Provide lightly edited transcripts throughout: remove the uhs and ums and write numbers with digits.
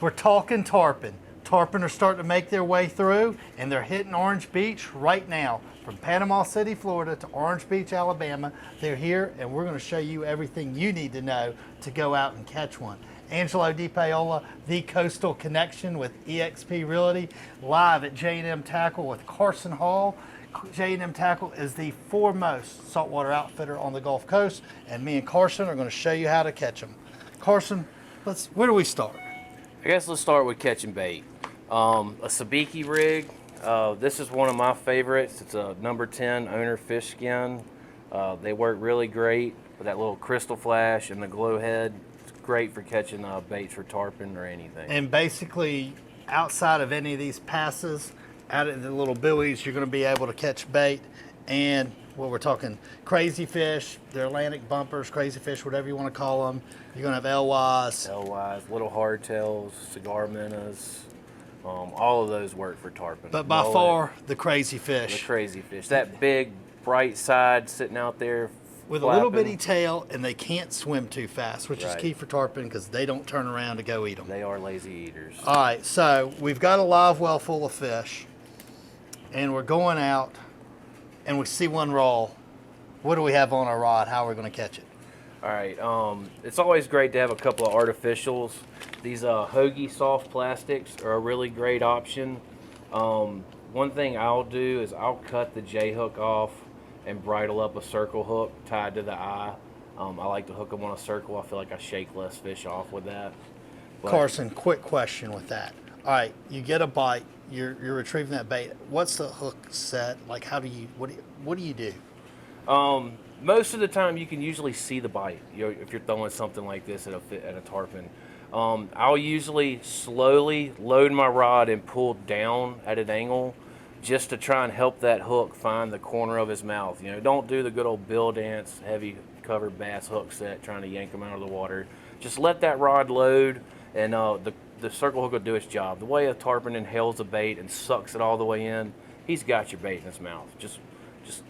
We're talking tarpon. Tarpon are starting to make their way through, and they're hitting Orange Beach right now. From Panama City, Florida to Orange Beach, Alabama. They're here, and we're going to show you everything you need to know to go out and catch one. Angelo DiPaola, the Coastal Connection with eXp Realty, live at J&M Tackle with Carson Hall. J&M Tackle is the foremost saltwater outfitter on the Gulf Coast, and me and Carson are going to show you how to catch them. Carson, where do we start? I guess let's start with catching bait. A sabiki rig. This is one of my favorites. It's a number 10 owner fish skin. They work really great with that little crystal flash and the glow head. It's great for catching baits for tarpon or anything. And basically, outside of any of these passes, out of the little buoys, you're going to be able to catch bait. And we're talking crazy fish, they're Atlantic bumpers, crazy fish, whatever you want to call them. You're going to have LYs, little hardtails, cigar minnows. All of those work for tarpon. But by far, the crazy fish. The crazy fish. That big, bright side sitting out there with flapping. A little bitty tail, and they can't swim too fast, which is key for tarpon because they don't turn around to go eat them. They are lazy eaters. All right, so we've got a live well full of fish, and we're going out, and we see one roll. What do we have on our rod? How are we going to catch it? All right, it's always great to have a couple of artificials. These Hoagie soft plastics are a really great option. One thing I'll do is I'll cut the J-hook off and bridle up a circle hook tied to the eye. I like to hook them on a circle. I feel like I shake less fish off with that. But Carson, quick question with that. All right, you get a bite, you're retrieving that bait. What's the hook set? Like, what do you do? Most of the time, you can usually see the bite. If you're throwing something like this at a tarpon, I'll usually slowly load my rod and pull down at an angle, just to try and help that hook find the corner of his mouth. Don't do the good old bill dance, heavy covered bass hook set, trying to yank them out of the water. Just let that rod load, and the circle hook will do its job. The way a tarpon inhales the bait and sucks it all the way in, he's got your bait in his mouth. Just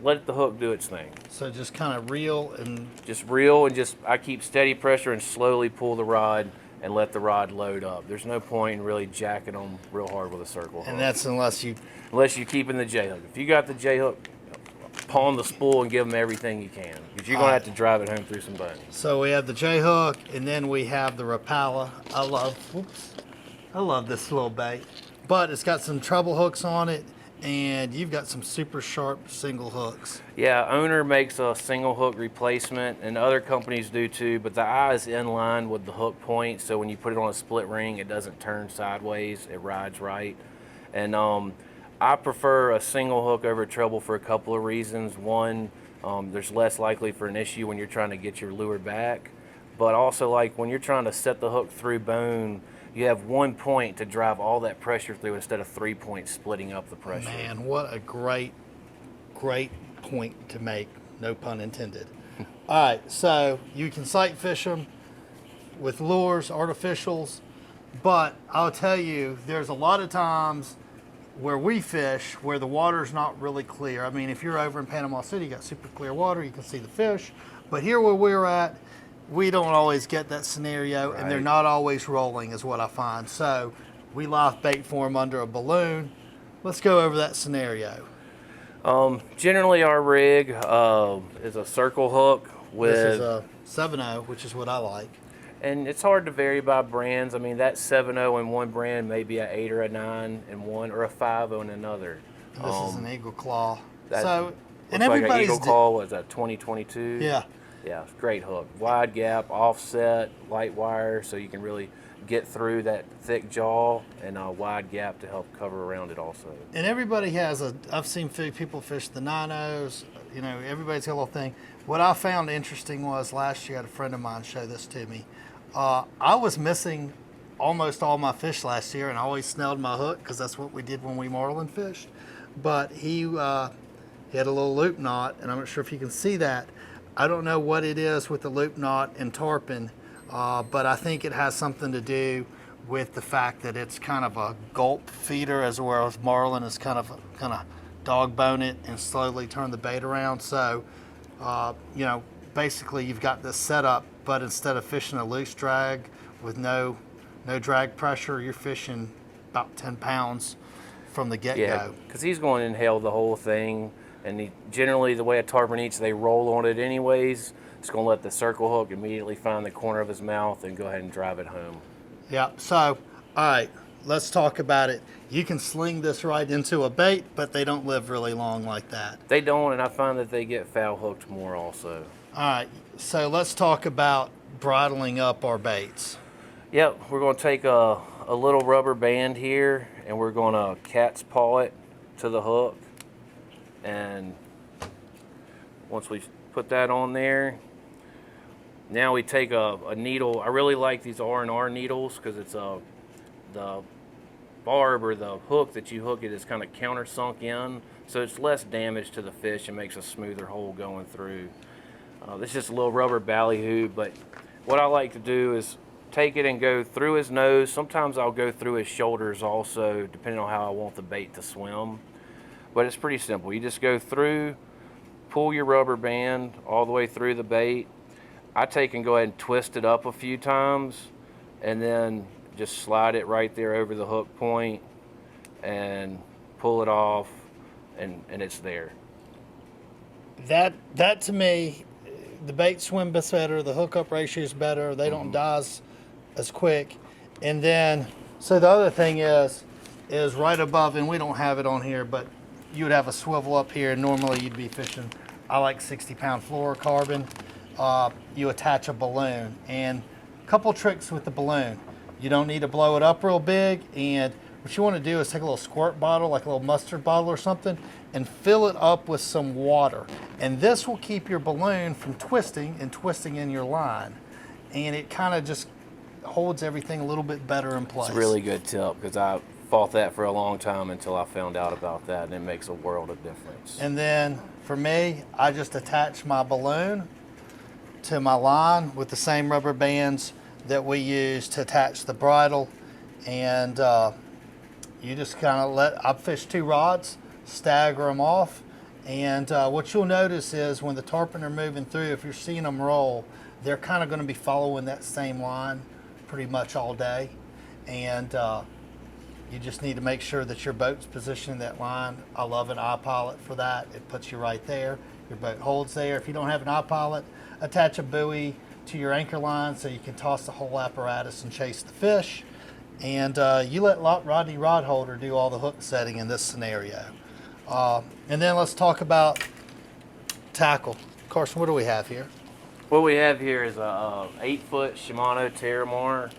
let the hook do its thing. So just kind of reel and... I keep steady pressure and slowly pull the rod and let the rod load up. There's no point in really jacking them real hard with a circle hook. And that's unless you're keeping the J-hook. If you got the J-hook, pawn the spool and give them everything you can, because you're going to have to drive it home through some bones. So we have the J-hook, and then we have the Rapala. I love this little bait. But it's got some treble hooks on it, and you've got some super sharp single hooks. Yeah, Owner makes a single hook replacement, and other companies do too, but the eye is in line with the hook point, so when you put it on a split ring, it doesn't turn sideways, it rides right. And I prefer a single hook over treble for a couple of reasons. One, there's less likely for an issue when you're trying to get your lure back, but also like when you're trying to set the hook through bone, you have 1 point to drive all that pressure through instead of 3 points splitting up the pressure. Man, what a great point to make, no pun intended. All right, so you can sight fish them with lures, artificials, but I'll tell you, there's a lot of times where we fish where the water's not really clear. I mean, if you're over in Panama City, you got super clear water, you can see the fish, but here where we're at, we don't always get that scenario, and they're not always rolling is what I find. So we live bait for them under a balloon. Let's go over that scenario. Generally our rig is a circle hook with... This is a 7.0, which is what I like. And it's hard to vary by brands. I mean, that 7.0 in one brand may be an 8 or a 9 in one, or a 5 in another. This is an Eagle Claw. So, and everybody's like an Eagle Claw, was that 2022? Yeah. Yeah, great hook. Wide gap, offset, light wire, so you can really get through that thick jaw, and a wide gap to help cover around it also. And everybody has I've seen people fish the 9.0s, everybody's got a little thing. What I found interesting was last year I had a friend of mine show this to me. I was missing almost all my fish last year, and I always snelled my hook because that's what we did when we marlin fished. But he had a little loop knot, and I'm not sure if you can see that. I don't know what it is with the loop knot and tarpon, but I think it has something to do with the fact that it's kind of a gulp feeder, as well as marlin is kind of dog bone it and slowly turn the bait around. So, basically you've got this setup, but instead of fishing a loose drag with no no drag pressure. You're fishing about 10 pounds from the get-go. Yeah, because he's going to inhale the whole thing, and generally the way a tarpon eats, they roll on it anyways. It's going to let the circle hook immediately find the corner of his mouth and go ahead and drive it home. Yeah, so, all right, let's talk about it. You can sling this right into a bait, but they don't live really long like that. They don't, and I find that they get foul hooked more also. All right, so let's talk about bridling up our baits. Yep, we're going to take a little rubber band here, and we're going to cat's paw it to the hook. And once we put that on there, now we take a needle. I really like these R&R needles because it's the barb or the hook that you hook it is kind of countersunk in, so it's less damage to the fish and makes a smoother hole going through. This is just a little rubber ballyhoo, but what I like to do is take it and go through his nose. Sometimes I'll go through his shoulders also, depending on how I want the bait to swim. But it's pretty simple. You just go through, pull your rubber band all the way through the bait. I take and go ahead and twist it up a few times, and then just slide it right there over the hook point and pull it off, and it's there. That to me, the bait swim better, the hookup ratio is better, they don't die as quick. And then, so the other thing is right above, and we don't have it on here, but you would have a swivel up here, and normally you'd be fishing, I like 60-pound fluorocarbon. You attach a balloon, and a couple tricks with the balloon. You don't need to blow it up real big, and what you want to do is take a little squirt bottle, like a little mustard bottle or something, and fill it up with some water. And this will keep your balloon from twisting in your line. And it kind of just holds everything a little bit better in place. It's a really good tip, because I fought that for a long time until I found out about that, and it makes a world of difference. And then for me, I just attach my balloon to my line with the same rubber bands that we use to attach the bridle, and you just kind of I fish 2 rods, stagger them off, and what you'll notice is when the tarpon are moving through, if you're seeing them roll, they're kind of going to be following that same line pretty much all day, and you just need to make sure that your boat's positioning that line. I love an iPilot for that. It puts you right there. Your boat holds there. If you don't have an iPilot, attach a buoy to your anchor line so you can toss the whole apparatus and chase the fish. And you let Rodney Rod Holder do all the hook setting in this scenario. And then let's talk about tackle. Carson, what do we have here? What we have here is a 8-foot Shimano Terramar.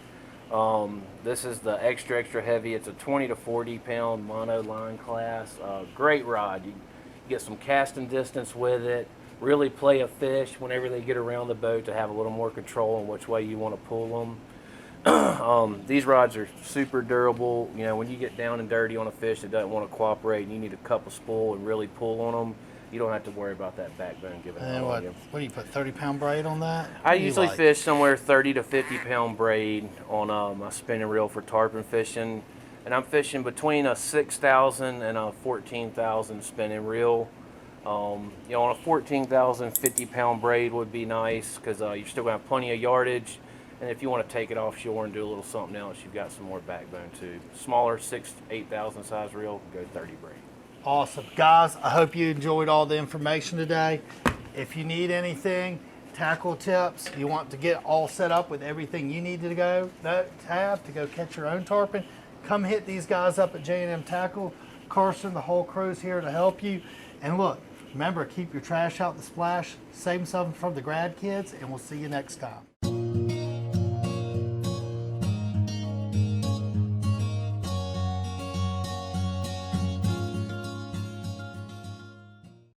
This is the extra heavy. It's a 20 to 40 pound mono line class. Great rod. You get some casting distance with it. Really play a fish whenever they get around the boat to have a little more control on which way you want to pull them. These rods are super durable. You know, when you get down and dirty on a fish that doesn't want to cooperate and you need a cup of spool and really pull on them, you don't have to worry about that backbone giving out on you. What do you put, 30-pound braid on that? I usually fish somewhere 30 to 50 pound braid on my spinning reel for tarpon fishing, and I'm fishing between a 6,000 and a 14,000 spinning reel. You know, on a 14,000, 50-pound braid would be nice because you're still going to have plenty of yardage, and if you want to take it offshore and do a little something else, you've got some more backbone too. Smaller 6,000 to 8,000 size reel, go 30 braid. Awesome. Guys, I hope you enjoyed all the information today. If you need anything, tackle tips, you want to get all set up with everything you need to go catch your own tarpon, come hit these guys up at J&M Tackle. Carson, the whole crew's here to help you. And look, remember, keep your trash out the splash, save something from the grad kids, and we'll see you next time.